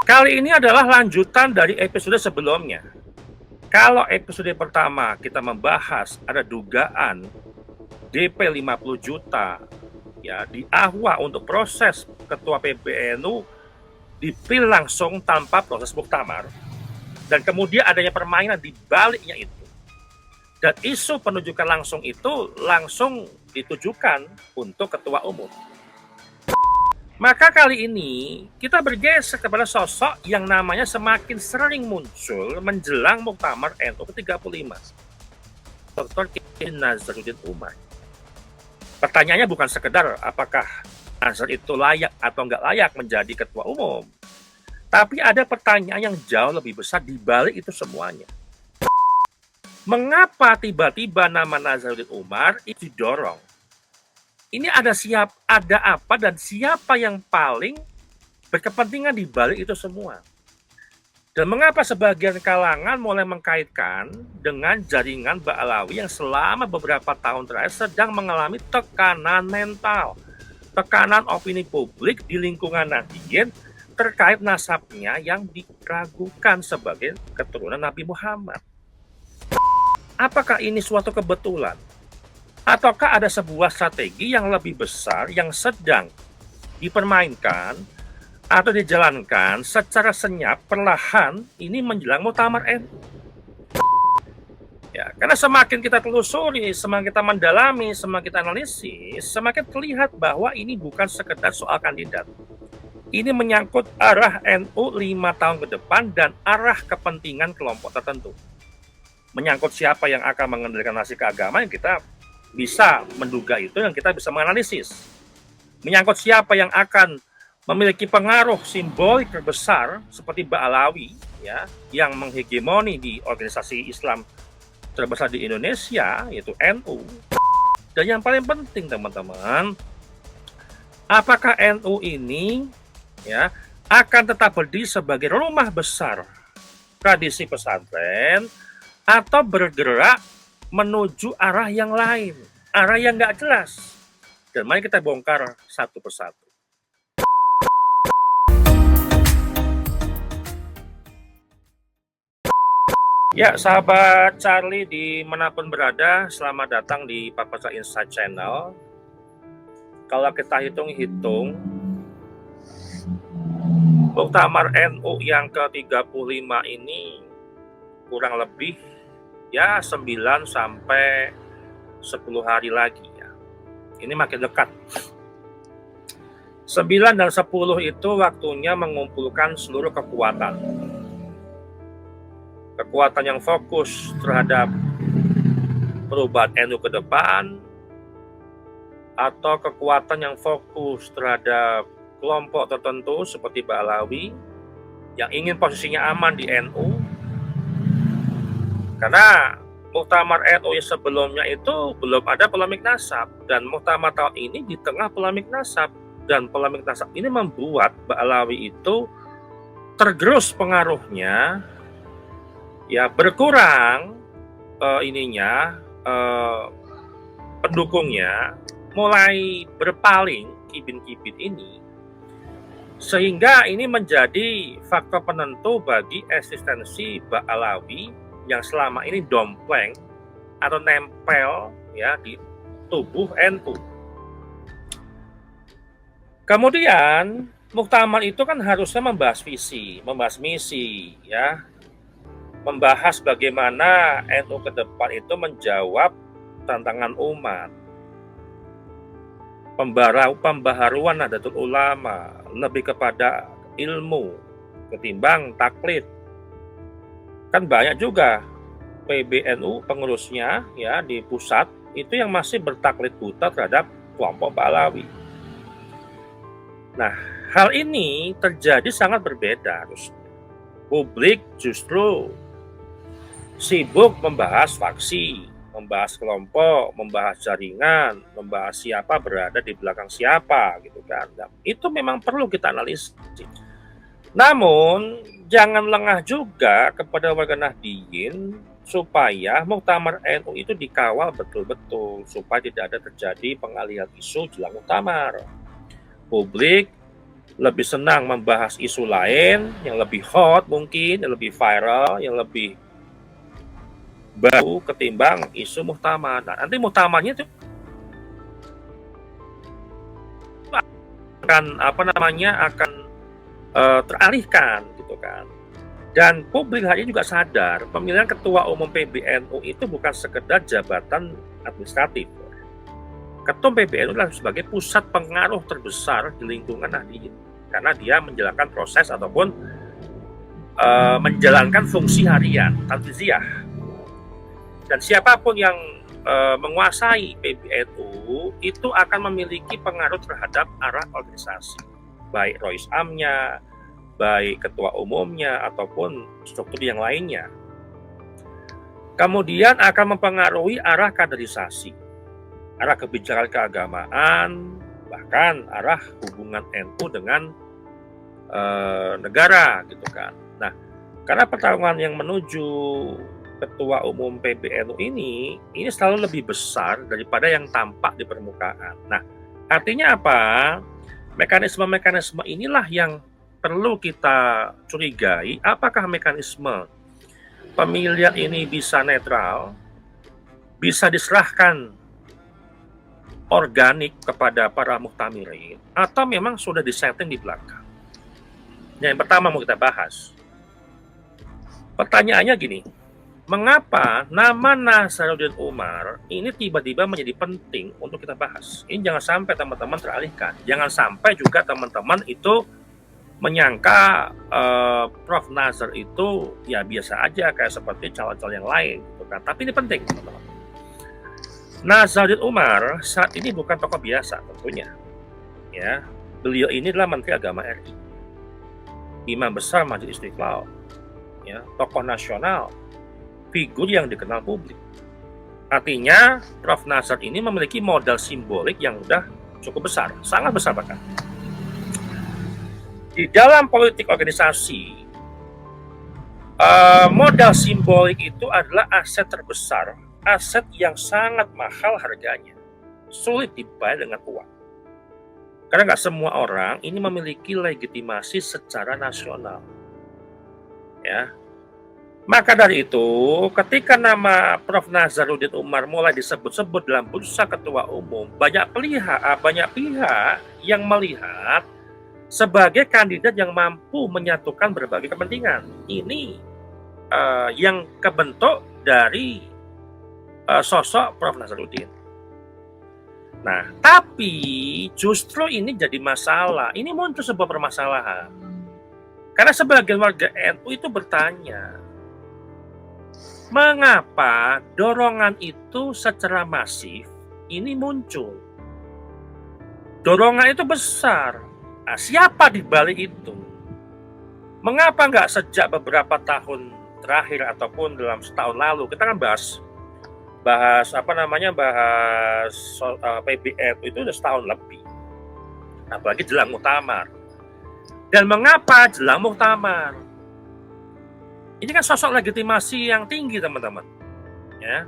Kali ini adalah lanjutan dari episode sebelumnya. Kalau episode pertama kita membahas ada dugaan DP 50 juta ya di AHWA untuk proses ketua PBNU dipilih langsung tanpa proses muktamar, dan kemudian adanya permainan di baliknya itu. Dan isu penunjukan langsung itu langsung ditujukan untuk ketua umum. Maka kali ini kita bergeser kepada sosok yang namanya semakin sering muncul menjelang Muktamar NU ke-35, Dr. Kiai Nazaruddin Umar. Pertanyaannya bukan sekedar apakah Nazar itu layak atau nggak layak menjadi ketua umum, tapi ada pertanyaan yang jauh lebih besar di balik itu semuanya. Mengapa tiba-tiba nama Nazaruddin Umar itu didorong? Ini ada apa dan siapa yang paling berkepentingan di balik itu semua? Dan mengapa sebagian kalangan mulai mengkaitkan dengan jaringan Ba'alawi yang selama beberapa tahun terakhir sedang mengalami tekanan mental, tekanan opini publik di lingkungan Nahdliyin terkait nasabnya yang diragukan sebagai keturunan Nabi Muhammad. Apakah ini suatu kebetulan? Ataukah ada sebuah strategi yang lebih besar yang sedang dipermainkan atau dijalankan secara senyap perlahan ini menjelang Muktamar NU? Ya, karena semakin kita telusuri, semakin kita mendalami, semakin kita analisis, semakin terlihat bahwa ini bukan sekedar soal kandidat. Ini menyangkut arah NU 5 tahun ke depan dan arah kepentingan kelompok tertentu. Menyangkut siapa yang akan mengendalikan nasib keagamaan, kita bisa menduga itu, yang kita bisa menganalisis. Menyangkut siapa yang akan memiliki pengaruh simbolik terbesar seperti Ba'alawi ya, yang menghegemoni di organisasi Islam terbesar di Indonesia, yaitu NU. Dan yang paling penting teman-teman, apakah NU ini ya akan tetap berdiri sebagai rumah besar tradisi pesantren atau bergerak menuju arah yang lain, arah yang nggak jelas. Dan mari kita bongkar satu persatu. Ya, sahabat Charlie dimanapun berada, selamat datang di Papasan Insight Channel. Kalau kita hitung-hitung, Muktamar NU yang ke-35 ini kurang lebih ya 9 sampai 10 hari lagi ya. Ini makin dekat. 9 dan 10 itu waktunya mengumpulkan seluruh kekuatan. Kekuatan yang fokus terhadap perubahan NU ke depan, atau kekuatan yang fokus terhadap kelompok tertentu seperti Ba'alawi yang ingin posisinya aman di NU. Karena Muktamar NU yang sebelumnya itu belum ada polemik nasab, dan Muktamar tahun ini di tengah polemik nasab, dan polemik nasab ini membuat Ba'alawi itu tergerus pengaruhnya, ya berkurang pendukungnya, mulai berpaling kibin-kibin ini, sehingga ini menjadi faktor penentu bagi eksistensi Ba'alawi yang selama ini dompleng atau nempel ya di tubuh NU. Kemudian Muktamar itu kan harusnya membahas visi, membahas misi ya, membahas bagaimana NU ke depan itu menjawab tantangan umat, pembaharuan Nahdlatul Ulama lebih kepada ilmu ketimbang taklid. Kan banyak juga PBNU pengurusnya ya di pusat itu yang masih bertaklid buta terhadap kelompok Ba'alawi. Nah, hal ini terjadi sangat berbeda harusnya. Publik justru sibuk membahas faksi, membahas kelompok, membahas jaringan, membahas siapa berada di belakang siapa gitu kan. Nah, itu memang perlu kita analisis. Namun jangan lengah juga kepada warga Nahdliyin supaya Muktamar NU itu dikawal betul-betul supaya tidak ada terjadi pengalihan isu jelang Muktamar. Publik lebih senang membahas isu lain yang lebih hot mungkin, yang lebih viral, yang lebih baru ketimbang isu muktamar. Nah, nanti muktamarnya itu akan teralihkan gitu kan. Dan publik hari ini juga sadar pemilihan ketua umum PBNU itu bukan sekedar jabatan administratif. Ketum PBNU adalah sebagai pusat pengaruh terbesar di lingkungan Nahdliyin karena dia menjalankan proses ataupun menjalankan fungsi harian tanfiziyah. Dan siapapun yang menguasai PBNU itu akan memiliki pengaruh terhadap arah organisasi, baik Rois Amnya, baik ketua umumnya ataupun struktur yang lainnya. Kemudian akan mempengaruhi arah kaderisasi, arah kebijakan keagamaan, bahkan arah hubungan NU dengan negara gitu kan. Nah, karena pertarungan yang menuju ketua umum PBNU ini selalu lebih besar daripada yang tampak di permukaan. Nah, artinya apa? Mekanisme-mekanisme inilah yang perlu kita curigai. Apakah mekanisme pemilihan ini bisa netral, bisa diserahkan organik kepada para muhtamirin, atau memang sudah disetting di belakang? Yang pertama mau kita bahas. Pertanyaannya gini, mengapa nama Nazaruddin Umar ini tiba-tiba menjadi penting untuk kita bahas? Ini jangan sampai teman-teman teralihkan. Jangan sampai juga teman-teman itu menyangka Prof. Nazar itu ya biasa aja kayak seperti calon-calon yang lain gitu kan. Tapi ini penting, teman-teman. Nazaruddin Umar saat ini bukan tokoh biasa tentunya. Ya, beliau ini adalah Menteri Agama RI. Imam besar Majelis Istiqlal, ya, tokoh nasional, figur yang dikenal publik. Artinya, Prof. Nazar ini memiliki modal simbolik yang udah cukup besar, sangat besar bahkan. Di dalam politik organisasi, modal simbolik itu adalah aset terbesar, aset yang sangat mahal harganya, sulit dibayar dengan uang. Karena nggak semua orang ini memiliki legitimasi secara nasional. Ya. Maka dari itu, ketika nama Prof. Nazaruddin Umar mulai disebut-sebut dalam bursa ketua umum, banyak pihak yang melihat sebagai kandidat yang mampu menyatukan berbagai kepentingan. Ini yang kebentuk dari sosok Prof. Nazaruddin. Nah, tapi justru ini jadi masalah. Ini muncul sebuah permasalahan. Karena sebagian warga NU itu bertanya, mengapa dorongan itu secara masif ini muncul? Dorongan itu besar. Nah, siapa di balik itu? Mengapa nggak sejak beberapa tahun terakhir ataupun dalam setahun lalu kita kan bahas PBNU itu udah setahun lebih, apalagi jelang muktamar. Dan mengapa jelang muktamar? Ini kan sosok legitimasi yang tinggi, teman-teman. Ya,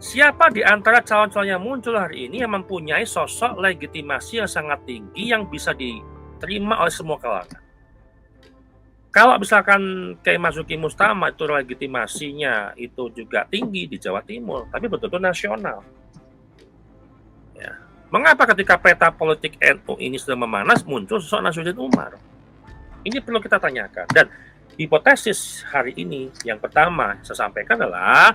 siapa di antara calon-calon yang muncul hari ini yang mempunyai sosok legitimasi yang sangat tinggi yang bisa diterima oleh semua kalangan? Kalau misalkan Kiai Marzuki Mustama itu legitimasinya itu juga tinggi di Jawa Timur, tapi betul-betul nasional. Ya. Mengapa ketika peta politik NU ini sudah memanas muncul sosok Nazaruddin Umar? Ini perlu kita tanyakan. Dan hipotesis hari ini yang pertama saya sampaikan adalah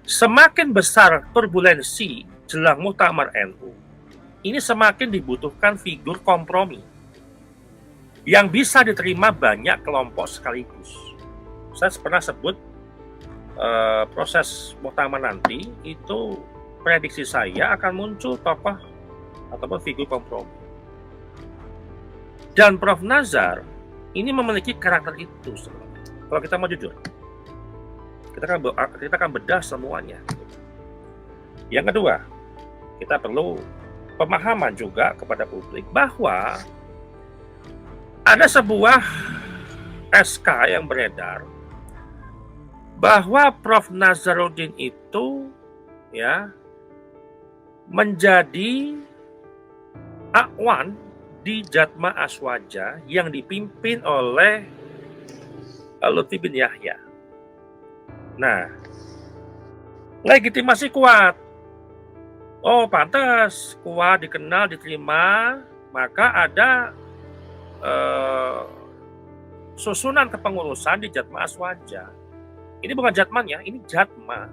semakin besar turbulensi jelang muktamar NU, ini semakin dibutuhkan figur kompromi yang bisa diterima banyak kelompok sekaligus. Saya pernah sebut proses muktamar nanti itu prediksi saya akan muncul tokoh ataupun figur kompromi. Dan Prof. Nazar ini memiliki karakter itu sebenarnya. Kalau kita mau jujur, kita akan bedah semuanya. Yang kedua, kita perlu pemahaman juga kepada publik bahwa ada sebuah SK yang beredar bahwa Prof. Nazaruddin itu ya menjadi akwan di Jatma Aswaja yang dipimpin oleh Lutfi bin Yahya. Nah, legitimasi kuat. Oh, pantas, kuat, dikenal, diterima, maka ada susunan kepengurusan di Jatma Aswaja. Ini bukan Jatmanya, ini Jatma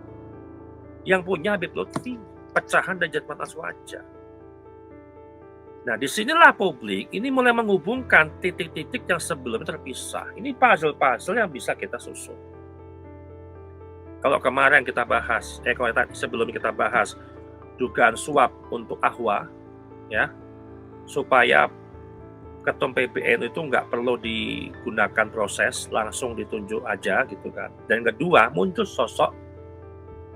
yang punya Habib Lutfi, pecahan dari Jatma Aswaja. Nah, disinilah publik ini mulai menghubungkan titik-titik yang sebelumnya terpisah. Ini puzzle-puzzle yang bisa kita susun. Kalau kemarin kita bahas, sebelum kita bahas dugaan suap untuk Ahwa, ya, supaya ketum PBNU itu nggak perlu digunakan proses, langsung ditunjuk aja gitu kan. Dan kedua, muncul sosok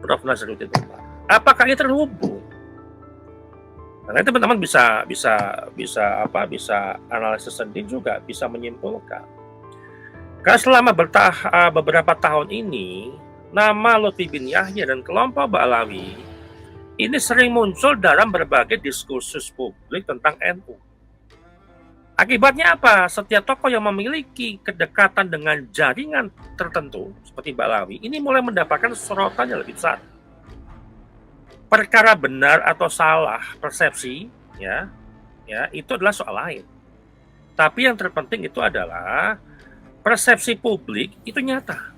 Prof. Nazaruddin Umar. Apakah ini terhubung? Nah, teman-teman bisa analisis sendiri juga, bisa menyimpulkan. Karena selama beberapa tahun ini, nama Lutfi bin Yahya dan kelompok Ba'alawi ini sering muncul dalam berbagai diskursus publik tentang NU. Akibatnya apa? Setiap tokoh yang memiliki kedekatan dengan jaringan tertentu seperti Ba'alawi ini mulai mendapatkan sorotan yang lebih besar. Perkara benar atau salah persepsi, ya itu adalah soal lain. Tapi yang terpenting itu adalah persepsi publik itu nyata.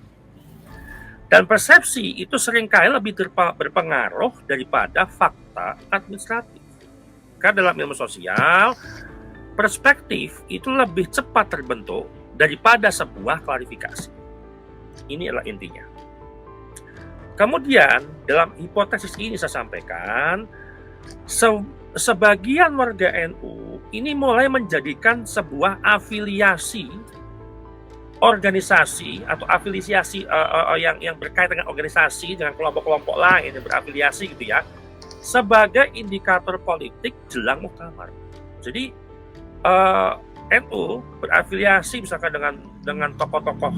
Dan persepsi itu seringkali lebih berpengaruh daripada fakta administratif. Karena dalam ilmu sosial, perspektif itu lebih cepat terbentuk daripada sebuah klarifikasi. Ini adalah intinya. Kemudian, dalam hipotesis ini saya sampaikan, sebagian warga NU ini mulai menjadikan sebuah afiliasi organisasi atau afiliasi yang berkaitan dengan organisasi dengan kelompok-kelompok lain yang berafiliasi gitu ya, sebagai indikator politik jelang muktamar. Jadi NU berafiliasi misalkan dengan tokoh-tokoh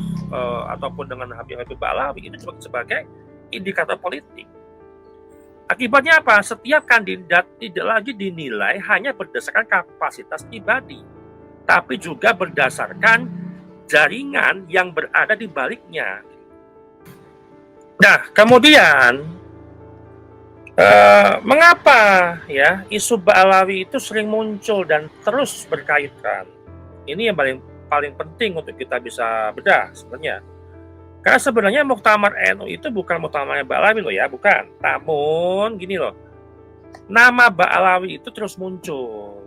ataupun dengan Habib Ba'alawi itu sebagai indikator politik. Akibatnya apa? Setiap kandidat tidak lagi dinilai hanya berdasarkan kapasitas pribadi, tapi juga berdasarkan jaringan yang berada di baliknya. Nah, kemudian mengapa ya isu Ba'alawi itu sering muncul dan terus berkaitan? Ini yang paling penting untuk kita bisa bedah sebenarnya. Karena sebenarnya muktamar NU itu bukan muktamarnya Ba'alawi loh ya, bukan. Namun gini loh, nama Ba'alawi itu terus muncul.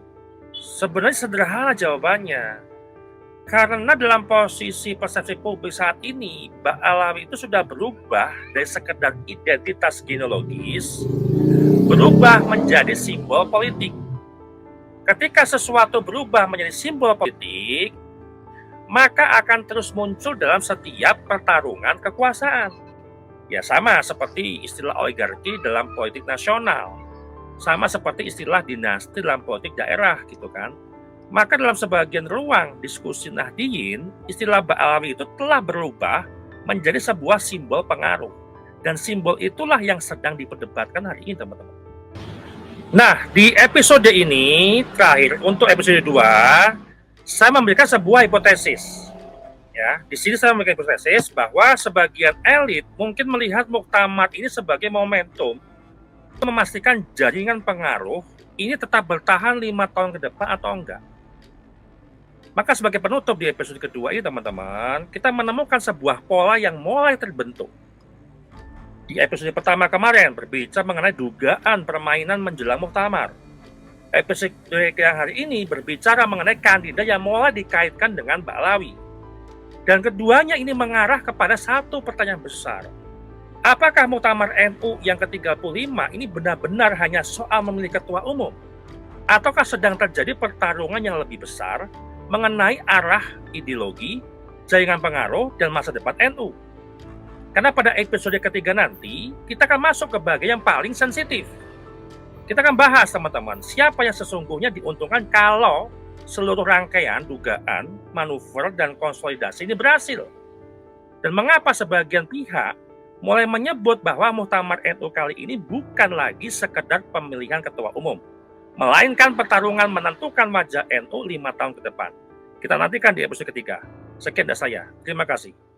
Sebenarnya sederhana jawabannya. Karena dalam posisi persepsi publik saat ini, Ba'alawi itu sudah berubah dari sekedar identitas genealogis, berubah menjadi simbol politik. Ketika sesuatu berubah menjadi simbol politik, maka akan terus muncul dalam setiap pertarungan kekuasaan. Ya sama seperti istilah oligarki dalam politik nasional, sama seperti istilah dinasti dalam politik daerah gitu kan. Maka dalam sebagian ruang diskusi Nahdliyin, istilah Ba'alawi itu telah berubah menjadi sebuah simbol pengaruh. Dan simbol itulah yang sedang diperdebatkan hari ini teman-teman. Nah, di episode ini terakhir untuk episode 2, saya memberikan sebuah hipotesis. Ya, di sini saya memberikan hipotesis bahwa sebagian elit mungkin melihat muktamar ini sebagai momentum untuk memastikan jaringan pengaruh ini tetap bertahan 5 tahun ke depan atau enggak. Maka sebagai penutup di episode kedua ini teman-teman, kita menemukan sebuah pola yang mulai terbentuk. Di episode pertama kemarin berbicara mengenai dugaan permainan menjelang muktamar. Episode yang hari ini berbicara mengenai kandidat yang mulai dikaitkan dengan Ba'alawi. Dan keduanya ini mengarah kepada satu pertanyaan besar. Apakah muktamar NU yang ke-35 ini benar-benar hanya soal memilih ketua umum? Ataukah sedang terjadi pertarungan yang lebih besar mengenai arah ideologi, jaringan pengaruh, dan masa depan NU? Karena pada episode ketiga nanti, kita akan masuk ke bagian yang paling sensitif. Kita akan bahas teman-teman, siapa yang sesungguhnya diuntungkan kalau seluruh rangkaian dugaan, manuver, dan konsolidasi ini berhasil. Dan mengapa sebagian pihak mulai menyebut bahwa muktamar NU kali ini bukan lagi sekedar pemilihan ketua umum, melainkan pertarungan menentukan wajah NU 5 tahun ke depan. Kita nantikan di episode ketiga. Sekian dari saya. Terima kasih.